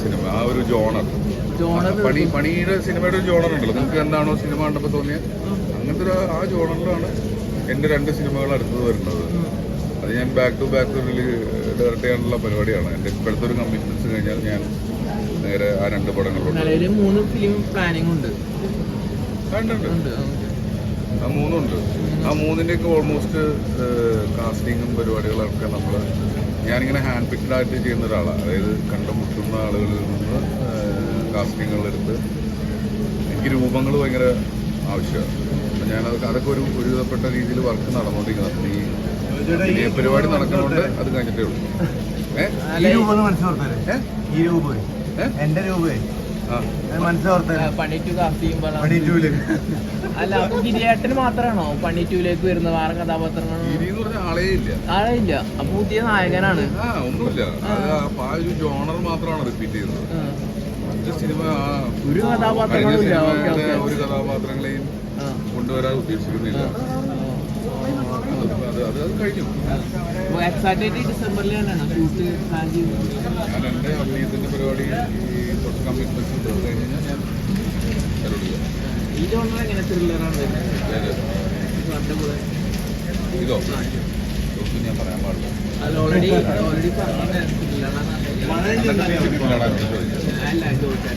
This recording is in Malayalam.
സിനിമ, ആ ഒരു ജോണർ, പണിയുടെ സിനിമയുടെ ഒരു ജോണർ ഉണ്ടല്ലോ, നിങ്ങൾക്ക് എന്താണോ സിനിമ കണ്ടപ്പോൾ തോന്നിയത് അങ്ങനത്തെ ഒരു ആ ജോണറിലാണ് എൻ്റെ 2 സിനിമകൾ അടുത്തത് വരുന്നത്. അത് ഞാൻ ബാക്ക് ടു ബാക്ക് ഡയറക്റ്റ് ചെയ്യാനുള്ള പരിപാടിയാണ്. എൻ്റെ ഇപ്പോഴത്തെ ഒരു കമ്മിറ്റ്മെന്റ്സ് കഴിഞ്ഞാൽ ഞാൻ നേരെ ആ 2 പടങ്ങളുണ്ട്. 3 ഫിലിം പ്ലാനിംഗ് ഉണ്ട്. ആ 3 ഉണ്ട്. ആ 3-ൻ്റെയൊക്കെ ഓൾമോസ്റ്റ് കാസ്റ്റിങ്ങും പരിപാടികളൊക്കെ ഞാനിങ്ങനെ ഹാൻഡ് പിക്ഡ് ആയിട്ട് ചെയ്യുന്ന ഒരാളാണ്. അതായത് കണ്ടുമുട്ടുന്ന ആളുകളിൽ നിന്ന് കാസ്റ്റിങ്ങുകളെടുത്ത് എനിക്ക് രൂപങ്ങൾ ഭയങ്കര ആവശ്യമാണ്. അപ്പം അതൊക്കെ ഒരു വിധപ്പെട്ട രീതിയിൽ വർക്ക് നടന്നുകൊണ്ടിരിക്കുന്നത്. ഈ പരിപാടി നടക്കുന്നതുകൊണ്ട് അത് കഴിഞ്ഞിട്ടേ ഉള്ളൂ. അല്ല, ഗിരിയേട്ടന് മാത്രമാണോ പണിറ്റൂലേക്ക് വരുന്നത്? വേറെ കഥാപാത്രങ്ങൾ ആളേ ഇല്ല. അപ്പൊ പുതിയ നായകനാണ്. ഒന്നുമില്ല, ആ ഒരു ജോണർ മാത്രമാണ് റിപ്പീറ്റ് ചെയ്യുന്നത്. സിനിമ ഒരു കഥാപാത്രങ്ങളെയും കൊണ്ടുവരാൻ ഉദ്ദേശിക്കുന്നില്ല. അത് കഴിഞ്ഞു. ഡിസംബറിലാണ് ഷൂട്ട് പ്ലാൻ ചെയ്യുന്നത്. ഞാൻ എൻ്റെ അഭിനയത്തിൻ്റെ പരിപാടി കുറച്ച് കമ്മിറ്റ്മെന്റ്സ് തീർന്നു കഴിഞ്ഞാൽ ഞാൻ ഈ ജോണർ എങ്ങനെ ത്രില്ലറാണ് ഇതോ ഞാൻ പറയാൻ പാടില്ല. അത് ഓൾറെഡി ചോദിച്ചു. അല്ല, ചോദിച്ചാൽ